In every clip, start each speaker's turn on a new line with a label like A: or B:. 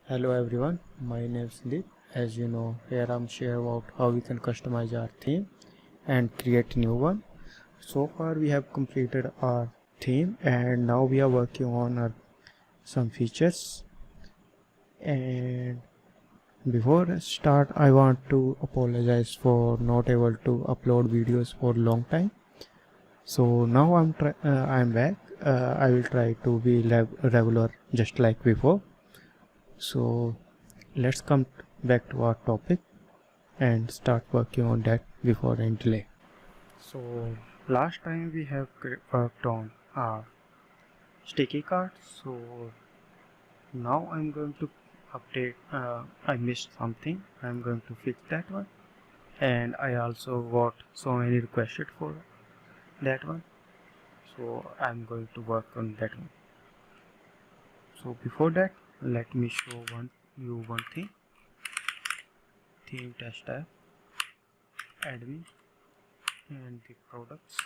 A: Hello everyone, my name is Deep. As you know, here I'm sharing about how we can customize our theme and create new one. So far we have completed our theme and now we are working on some features. And before I start, I want to apologize for not able to upload videos for a long time. So now I'm back. I will try to be regular just like before. So let's come back to our topic and start working on that before any delay. So last time we have worked on our sticky cards. So now I'm going to update. I missed something. I'm going to fix that one. And I also got so many requested for that one. So I'm going to work on that one. So before that, let me show you one thing. Theme test tab, admin, and the products.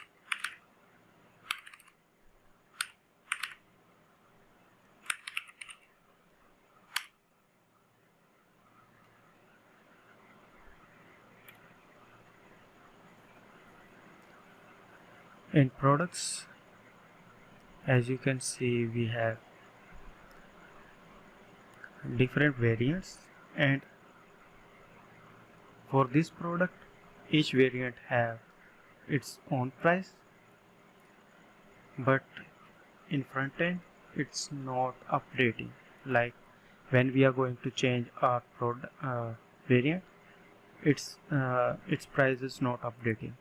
A: In products, as you can see, we have different variants, and for this product each variant have its own price, but in front end it's not updating. Like when we are going to change our product variant, its price is not updating.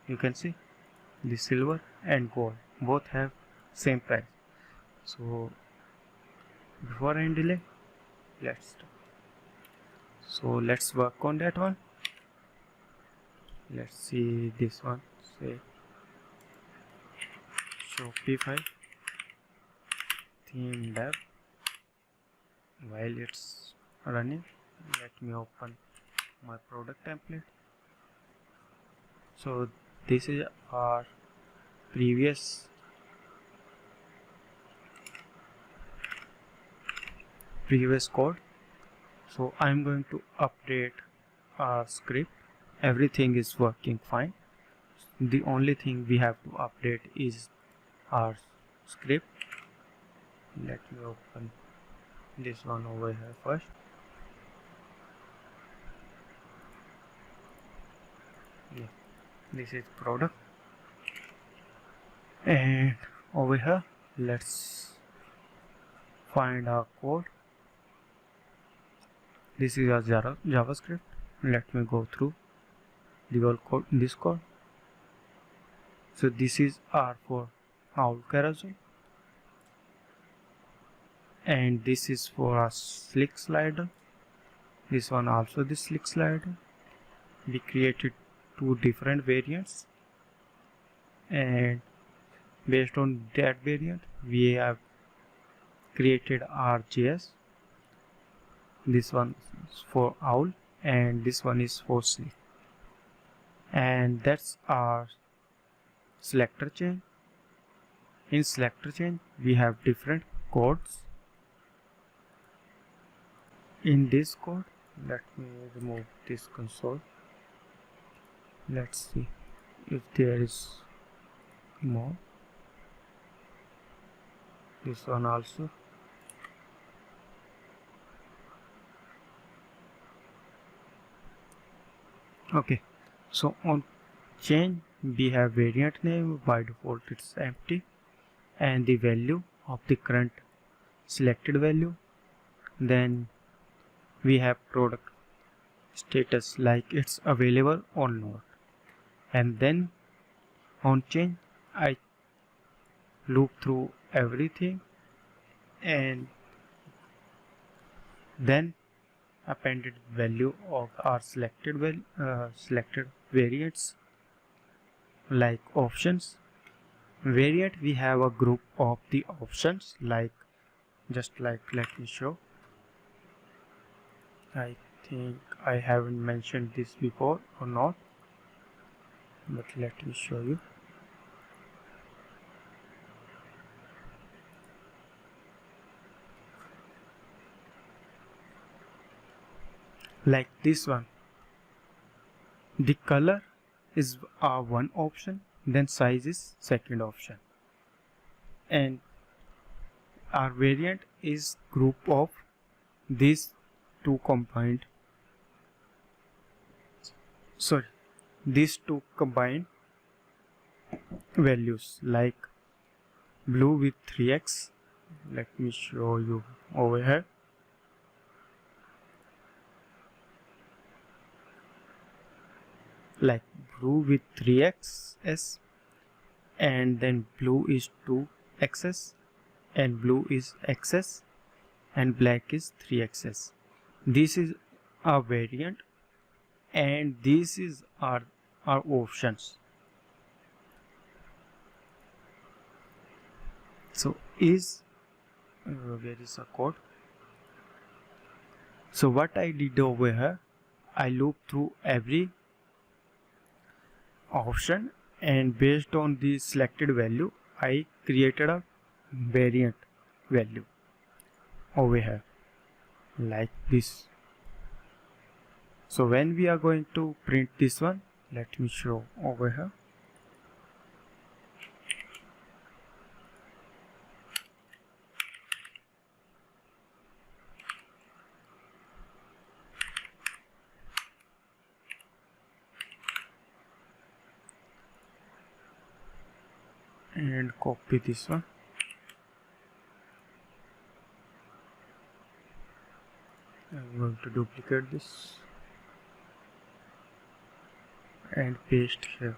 A: You can see the silver and gold both have same price. So before any delay, let's work on that one. Let's see this one. Say Shopify theme dev. While it's running, let me open my product template. So this is our previous code. So I'm going to update our script. Everything is working fine. The only thing we have to update is our script. Let me open this one over here first. Yeah, this is product, and over here let's find our code. This is our JavaScript. Let me go through the whole code, this code. So this is R for owl carousel, and this is for our slick slider. This one also the slick slider. We created two different variants, and based on that variant we have created our JS. This one is for owl and this one is for slick, and that's our selector chain. In selector chain we have different codes. In this code, let me remove this console. Let's see if there is more. This one also. Okay, so on chain we have variant name. By default it's empty, and the value of the current selected value. Then we have product status, like it's available or not. And then on chain I loop through everything and then appended value of our selected variants. Like options variant, we have a group of the options, like let me show. I think I haven't mentioned this before or not, but let me show you. like this one. The color is one option, then size is second option, and our variant is group of these two combined these two combined values, like blue with 3x. Let me show you over here. Like blue with 3x's, and then blue is 2x's, and blue is x's, and black is 3x's. This is our variant, and this is our options. So where is the code? So what I did over here, I looped through every option, and based on the selected value I created a variant value over here like this. So when we are going to print this one, let me show over here. And copy this one. I'm going to duplicate this and paste here.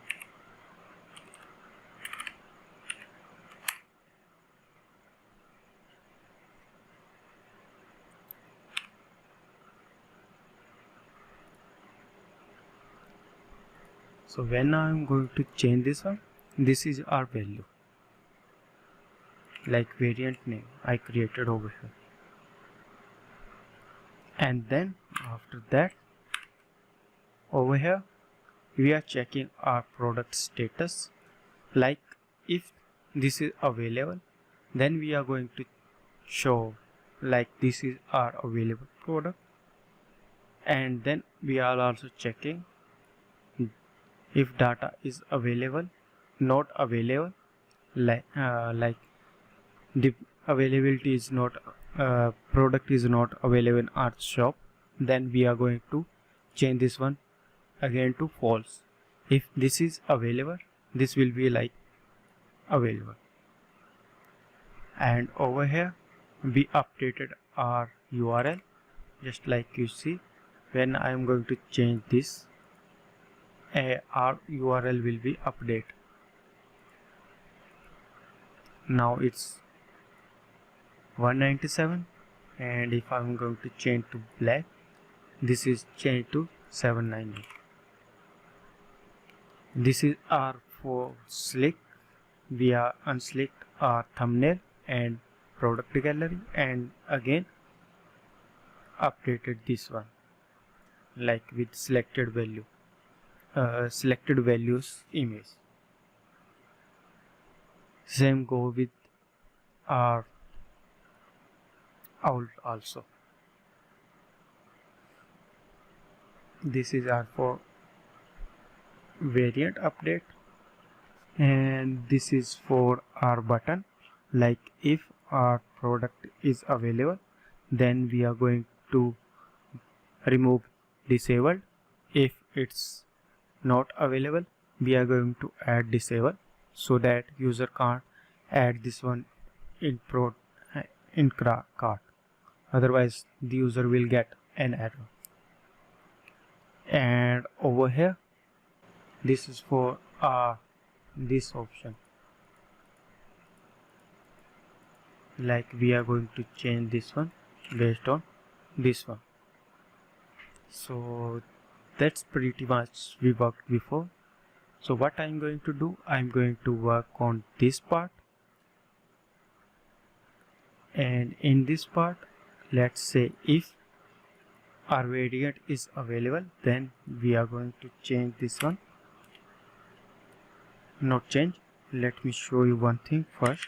A: So when I'm going to change this one, this is our value, like variant name I created over here. And then after that, over here we are checking our product status. Like if this is available, then we are going to show like this is our available product. And then we are also checking if data is available, not available, like the availability is not product is not available in our shop, then we are going to change this one again to false. If this is available, this will be like available. And over here we updated our URL, just like you see. When I am going to change this, our URL will be updated. Now it's 197, and if I'm going to change to black, this is changed to 790. This is our for slick. We are unslicked our thumbnail and product gallery, and again updated this one like with selected value, selected values image. Same go with our out also. This is our for variant update, and this is for our button. Like if our product is available, then we are going to remove disabled. If it's not available, we are going to add disable, so that user can't add this one in cart. Otherwise the user will get an error. And over here, this is for this option. Like we are going to change this one based on this one. So that's pretty much we worked before. So what I'm going to do, I'm going to work on this part, and in this part, let's say if our variant is available, then we are going to change this one. Not change, let me show you one thing first.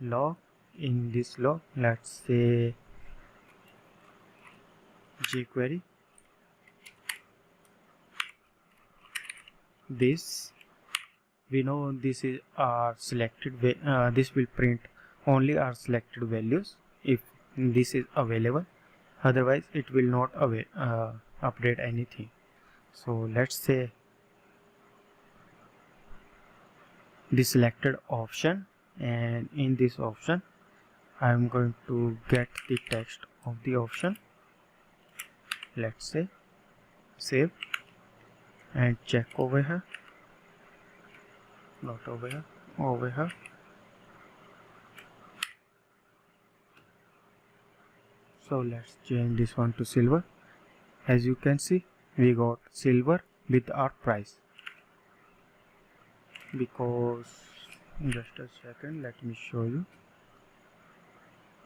A: Log, in this log, let's say jQuery. This, we know this is our selected this will print only our selected values if this is available, otherwise it will not update anything. So let's say the selected option, and in this option I'm going to get the text of the option. Let's say save and check over here, not over here, over here. So let's change this one to silver. As you can see, we got silver with our price, because just a second, let me show you.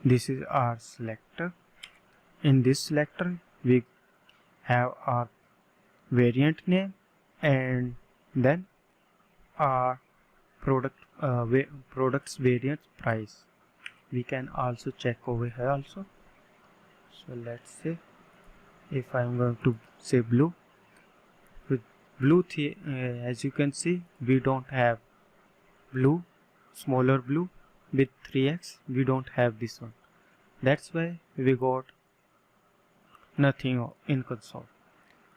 A: This is our selector. In this selector we have our variant name and then our product's variant price. We can also check over here also. So let's say if I'm going to say blue, with blue as you can see, we don't have blue, smaller blue with 3x, we don't have this one. That's why we got nothing in console.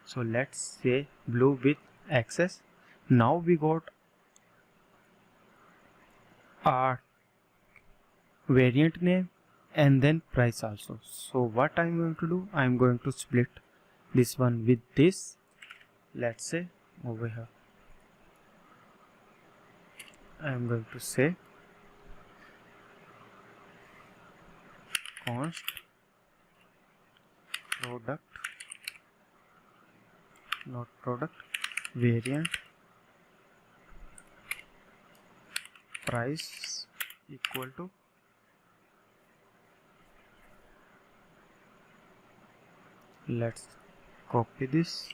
A: So let's say blue with access. Now we got our variant name and then price also. So what I'm going to do, I'm going to split this one with this. Let's say over here I'm going to say const product, not product, variant price equal to let's copy this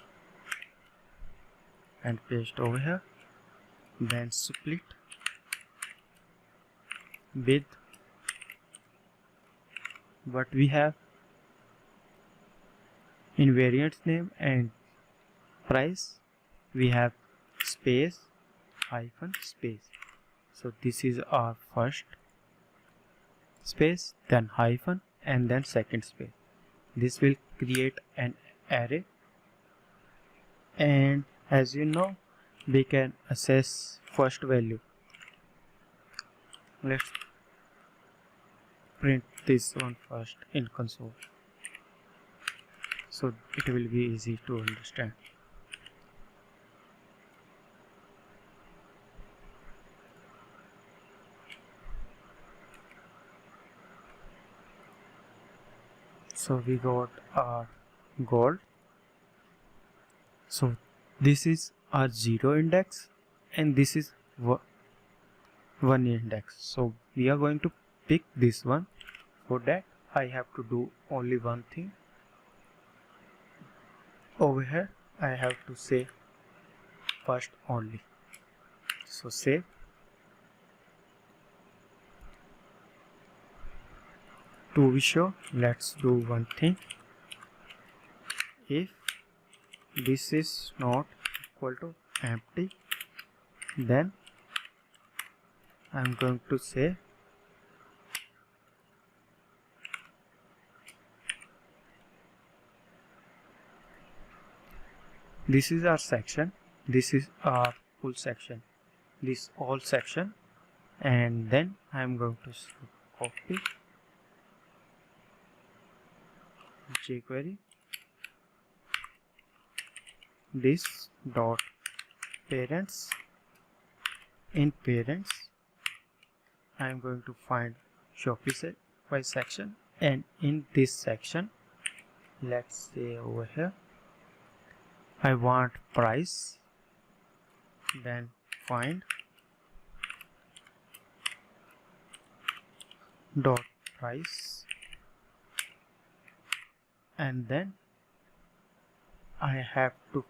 A: and paste over here, then split with what we have in variant name and price. We have space hyphen space. So this is our first space, then hyphen, and then second space. This will create an array, and as you know, we can access first value. Let's print this one first in console, so it will be easy to understand. So we got our gold. So this is our 0 index and this is 1 index. So we are going to pick this one. For that I have to do only one thing. Over here I have to say first only. So save. To be sure, let's do one thing. If this is not equal to empty, then I'm going to say this is our section, this is our full section, this all section, and then I'm going to copy jQuery this dot parents. In parents I'm going to find Shopify section, and in this section, let's say over here I want price, then find dot price, and then I have to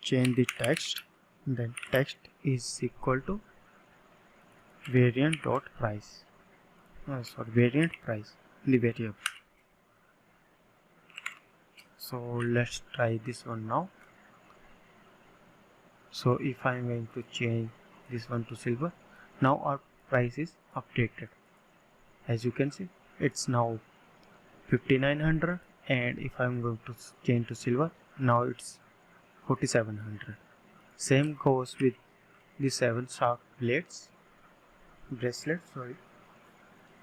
A: change the text, then text is equal to variant dot price. variant price in the variable. So let's try this one now. So if I'm going to change this one to silver, now our price is updated. As you can see, it's now 5900, and if I'm going to change to silver, now it's 4700. Same goes with the 7 shark bracelet, sorry.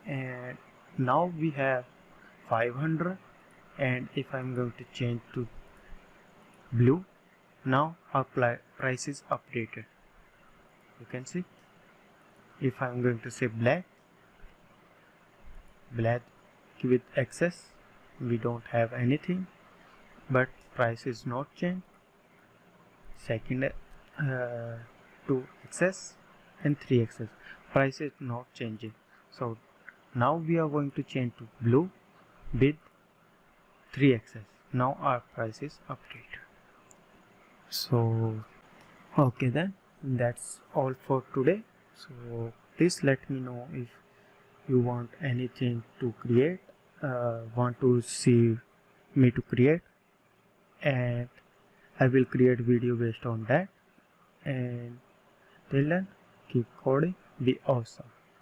A: And now we have 500, and if I'm going to change to blue, now our price is updated. You can see, if I'm going to say black with excess, we don't have anything, but price is not changed. Second, 2 excess and 3 excess, price is not changing. So now we are going to change to blue with 3 excess. Now our price is updated. So okay, then that's all for today. So please let me know if you want anything to create, want to see me to create, and I will create video based on that. And till then, keep coding, be awesome.